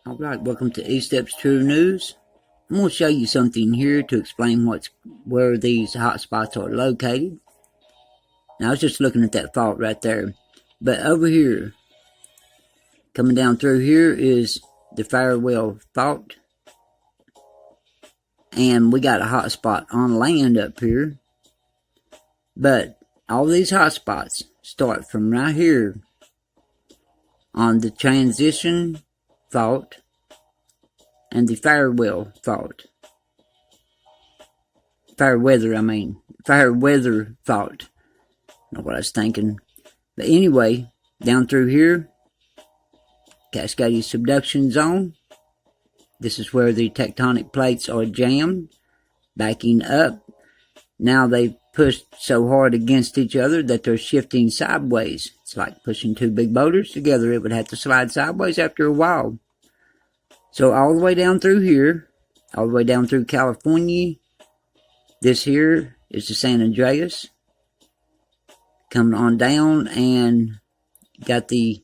Alright, welcome to E-Steps True News. I'm going to show you something here to explain where these hotspots are located. Now, I was just looking at that fault right there. But over here, coming down through here is the Firewall Fault. And we got a hotspot on land up here. But all these hotspots start from right here on the Transition Fault and the Firewall Fault. Fairweather Fault. Know what I was thinking. But anyway, down through here, Cascade Subduction Zone. This is where the tectonic plates are jammed, backing up. Now they've pushed so hard against each other that they're shifting sideways. It's like pushing two big boulders together. It would have to slide sideways after a while. So all the way down through here, all the way down through California, this here is the San Andreas. Coming on down and got the,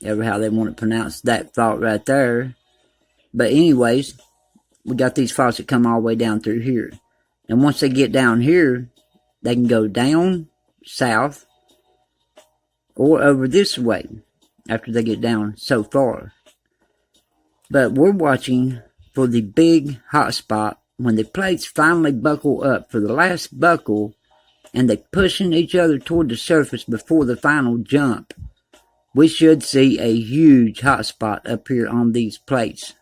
ever how they want to pronounce that fault right there. But anyways, we got these faults that come all the way down through here. And once they get down here, they can go down south or over this way after they get down so far. But we're watching for the big hot spot when the plates finally buckle up for the last buckle and they're pushing each other toward the surface before the final jump. We should see a huge hot spot up here on these plates,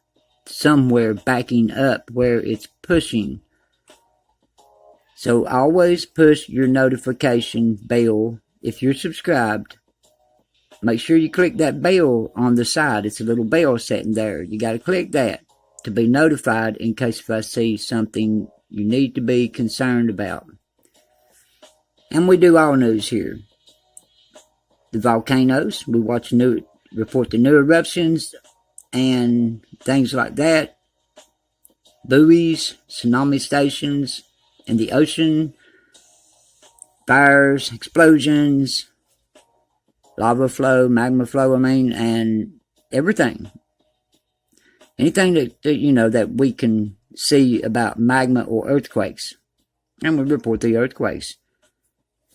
somewhere backing up where it's pushing. So always push your notification bell if you're subscribed. Make sure you click that bell on the side. It's a little bell sitting there. You got to click that to be notified in case if I see something you need to be concerned about. And we do all news here. The volcanoes, we report the new eruptions and things like that. Buoys, tsunami stations in the ocean, fires, explosions, lava flow, magma flow, and everything. Anything that we can see about magma or earthquakes. And we report the earthquakes.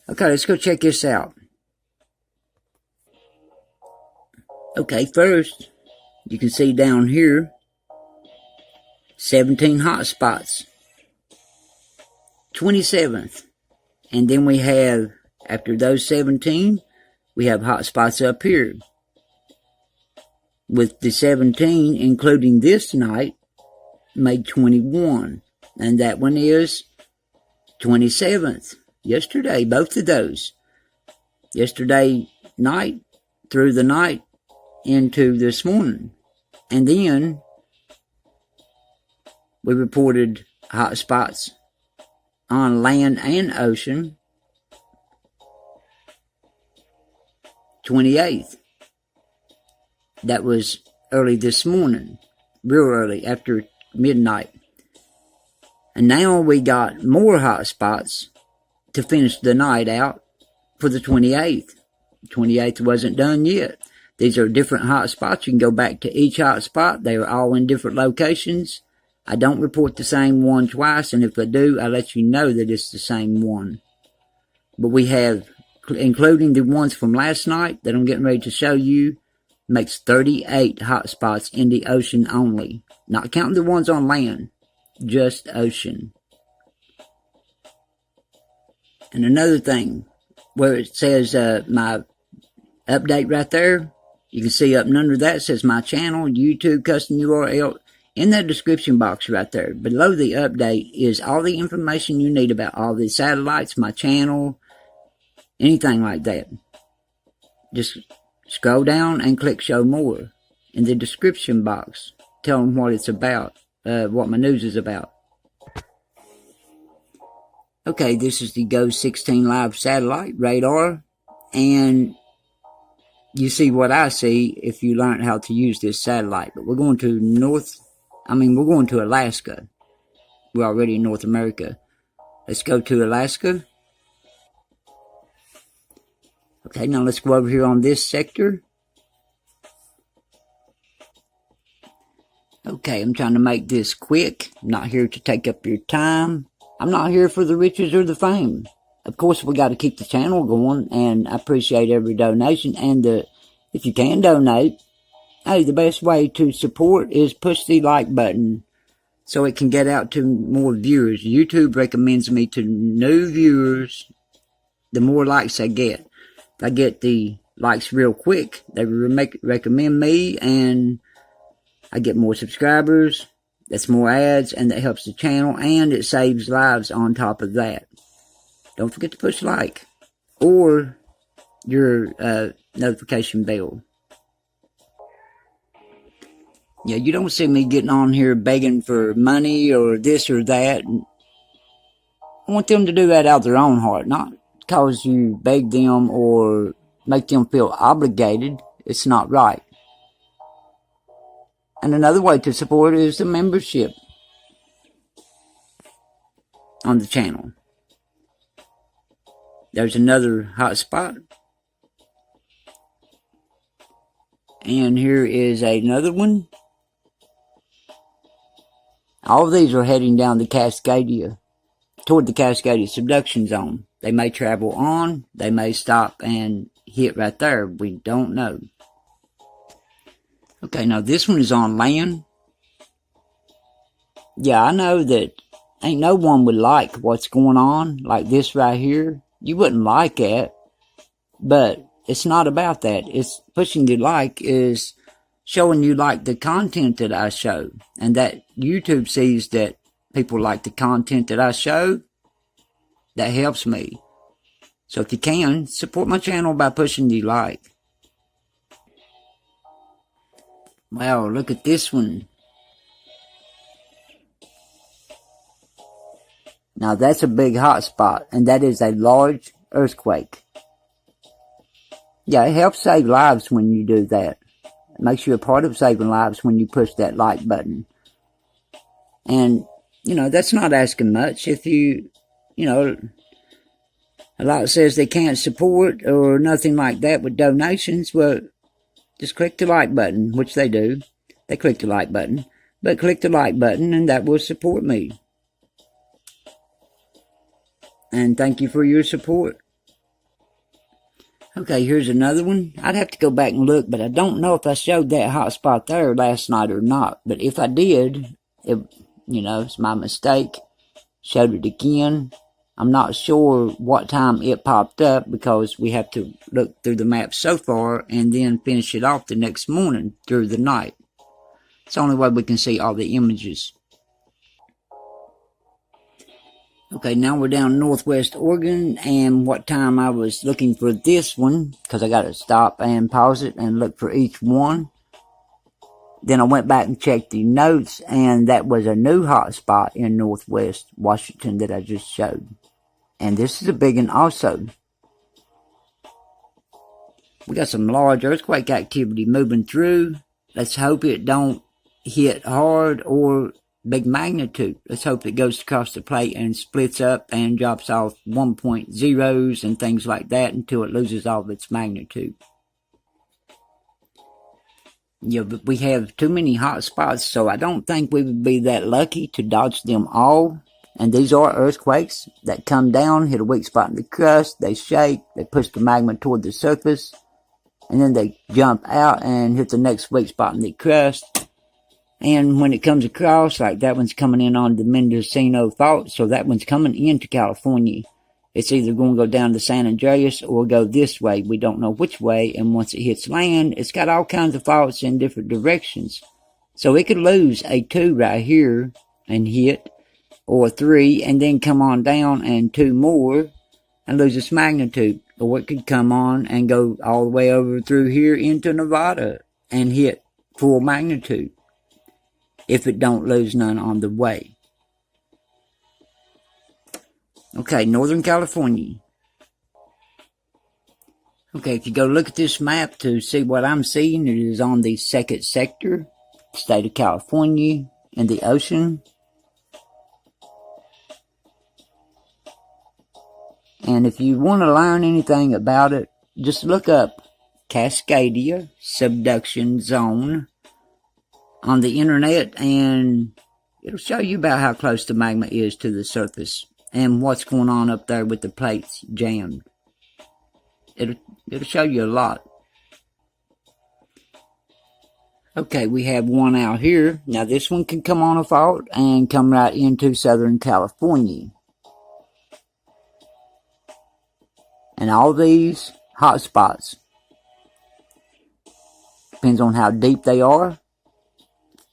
Okay, let's go check this out. Okay, first, you can see down here, 17 hot spots. 27th. And then we have, after those 17, we have hot spots up here. With the 17, including this night, made 21. And that one is 27th. Yesterday, both of those. Yesterday night, through the night, into this morning. And then, we reported hot spots on land and ocean. 28th. That was early this morning. Real early, after midnight. And now we got more hot spots to finish the night out for the 28th. 28th wasn't done yet. These are different hot spots. You can go back to each hot spot. They are all in different locations. I don't report the same one twice, and if I do, I let you know that it's the same one. But we have, including the ones from last night that I'm getting ready to show you, makes 38 hot spots in the ocean only. Not counting the ones on land, just ocean. And another thing, where it says my update right there, you can see up and under that says my channel, YouTube custom URL. In that description box right there, below the update is all the information you need about all the satellites, my channel, anything like that. Just scroll down and click show more. In the description box, tell them what it's about, what my news is about. Okay, this is the GO-16 live satellite radar, and you see what I see if you learn how to use this satellite. But we're going to we're going to Alaska. We're already in North America. Let's go to Alaska. Okay, now let's go over here on this sector. Okay, I'm trying to make this quick. I'm not here to take up your time. I'm not here for the riches or the fame. Of course, we got to keep the channel going, and I appreciate every donation. And if you can donate, hey, the best way to support is push the like button so it can get out to more viewers. YouTube recommends me to new viewers the more likes I get. If I get the likes real quick, they recommend me, and I get more subscribers. That's more ads, and that helps the channel, and it saves lives on top of that. Don't forget to push like or your notification bell. Yeah, you don't see me getting on here begging for money or this or that. I want them to do that out of their own heart, not because you beg them or make them feel obligated. It's not right. And another way to support is the membership on the channel. There's another hot spot. And here is another one. All of these are heading down the Cascadia, toward the Cascadia subduction zone. They may travel on, they may stop and hit right there. We don't know. Okay, now this one is on land. Yeah, I know that ain't no one would like what's going on, like this right here. You wouldn't like it, but it's not about that. It's pushing the like is showing you like the content that I show, and that YouTube sees that people like the content that I show. That helps me. So if you can, support my channel by pushing the like. Wow, look at this one. Now that's a big hot spot, and that is a large earthquake. Yeah, it helps save lives when you do that. It makes you a part of saving lives when you push that like button. And, you know, that's not asking much. If you know, a lot says they can't support or nothing like that with donations, well, just click the like button, which they do. They click the like button. But click the like button and that will support me. And thank you for your support. Okay, here's another one. I'd have to go back and look, but I don't know if I showed that hot spot there last night or not. But if I did, it's my mistake. Showed it again. I'm not sure what time it popped up because we have to look through the map so far and then finish it off the next morning through the night. It's the only way we can see all the images. Okay, now we're down Northwest Oregon, and what time I was looking for this one, because I got to stop and pause it and look for each one. Then I went back and checked the notes, and that was a new hot spot in Northwest Washington that I just showed. And this is a big one also. We got some large earthquake activity moving through. Let's hope it don't hit hard or big magnitude. Let's hope it goes across the plate and splits up and drops off 1.0s and things like that until it loses all of its magnitude. Yeah, but we have too many hot spots, so I don't think we would be that lucky to dodge them all. And these are earthquakes that come down, hit a weak spot in the crust, they shake, they push the magma toward the surface, and then they jump out and hit the next weak spot in the crust. And when it comes across, like that one's coming in on the Mendocino Fault, so that one's coming into California. It's either going to go down to San Andreas or go this way. We don't know which way, and once it hits land, it's got all kinds of faults in different directions. So it could lose a 2 right here and hit, or a 3, and then come on down and 2 more and lose its magnitude. Or it could come on and go all the way over through here into Nevada and hit full magnitude, if it don't lose none on the way. Okay, Northern California. Okay, if you go look at this map to see what I'm seeing, it is on the 2nd sector, state of California, in the ocean. And if you want to learn anything about it, just look up Cascadia Subduction Zone. on the internet, and it'll show you about how close the magma is to the surface and what's going on up there with the plates jammed. It'll show you a lot. Okay, we have one out here. Now this one can come on a fault and come right into Southern California. And all these hot spots, depends on how deep they are,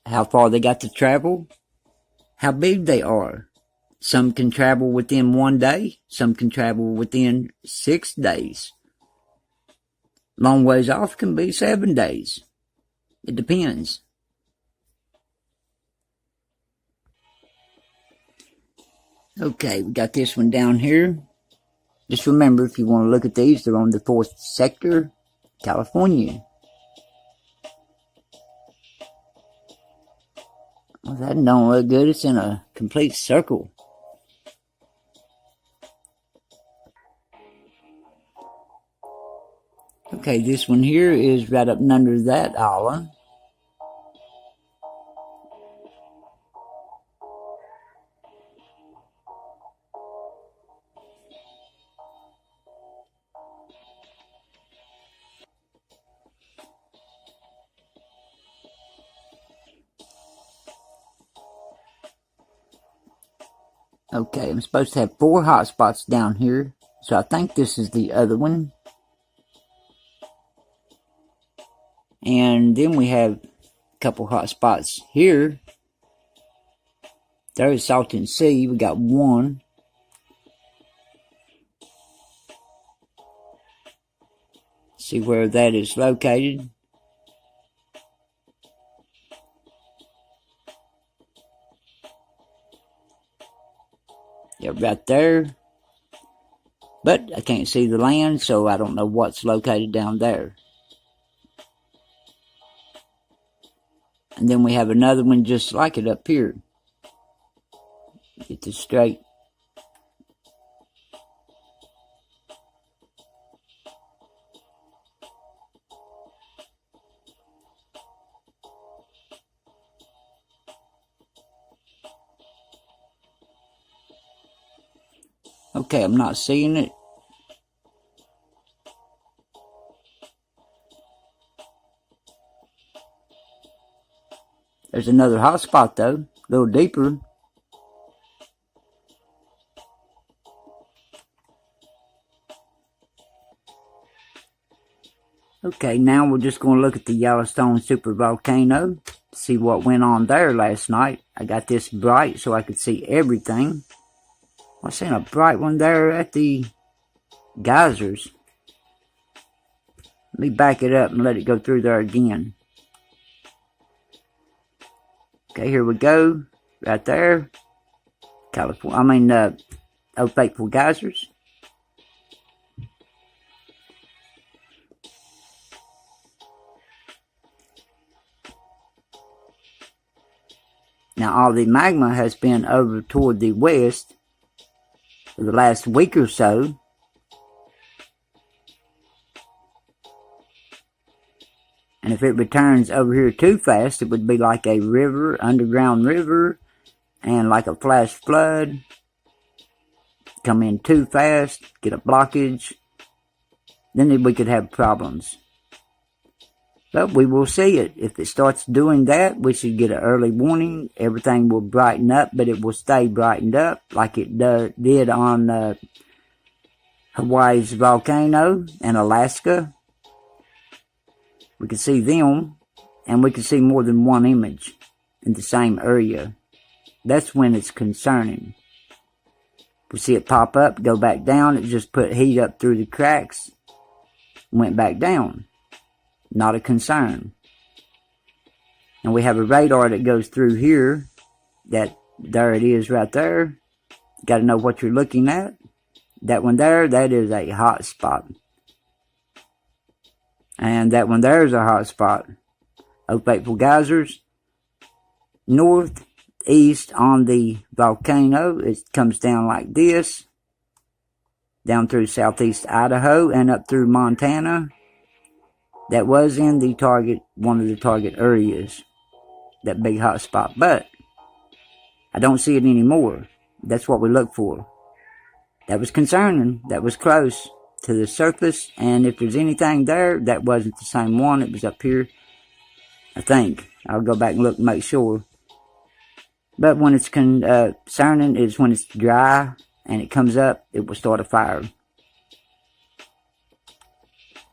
how far they got to travel, how big they are. Some can travel within 1 day, some can travel within 6 days. Long ways off can be 7 days. It depends. Okay, we got this one down here. Just remember, if you want to look at these, they're on the 4th sector, California. Well, that don't look good. It's in a complete circle. Okay, this one here is right up under that island. Okay, I'm supposed to have 4 hot spots down here, so I think this is the other one. And then we have a couple hot spots here. There's Salton Sea. We got 1. See where that is located. Yeah, right there. But I can't see the land, so I don't know what's located down there. And then we have another one just like it up here. Get this straight. Okay, I'm not seeing it. There's another hot spot though, a little deeper. Okay, now we're just going to look at the Yellowstone supervolcano, see what went on there last night. I got this bright so I could see everything. I seen a bright one there at the geysers. Let me back it up and let it go through there again. Okay, here we go. Right there. Oh Faithful Geysers. Now all the magma has been over toward the west for the last week or so. And if it returns over here too fast, it would be like a river, underground river, and like a flash flood. Come in too fast, get a blockage, then we could have problems. But we will see it. If it starts doing that, we should get an early warning. Everything will brighten up, but it will stay brightened up like it did on Hawaii's volcano and Alaska. We can see them, and we can see more than one image in the same area. That's when it's concerning. We see it pop up, go back down. It just put heat up through the cracks, went back down. Not a concern. And we have a radar that goes through here. There it is right there. Got to know what you're looking at. That one there, that is a hot spot. And that one there is a hot spot. Oh Faithful Geysers. Northeast on the volcano. It comes down like this. Down through southeast Idaho and up through Montana. That was in the target, one of the target areas. that big hot spot, but I don't see it anymore. That's what we look for. That was concerning. That was close to the surface, and if there's anything there, that wasn't the same one. It was up here, I think. I'll go back and look and make sure. But when it's concerning is when it's dry and it comes up, it will start a fire.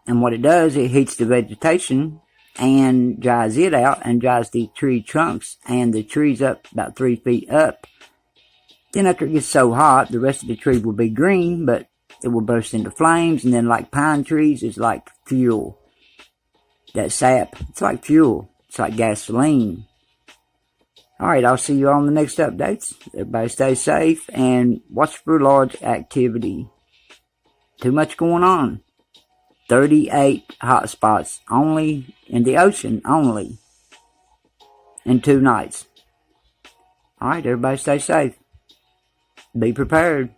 And what it does, it heats the vegetation and dries it out and dries the tree trunks and the trees up about 3 feet up. Then after it gets so hot, the rest of the tree will be green, but it will burst into flames. And then like pine trees, it's like fuel. That sap, it's like fuel. It's like gasoline. Alright, I'll see you on the next updates. Everybody stay safe and watch for large activity. Too much going on. 38 hot spots only in the ocean, only in 2 nights. Alright, everybody stay safe. Be prepared.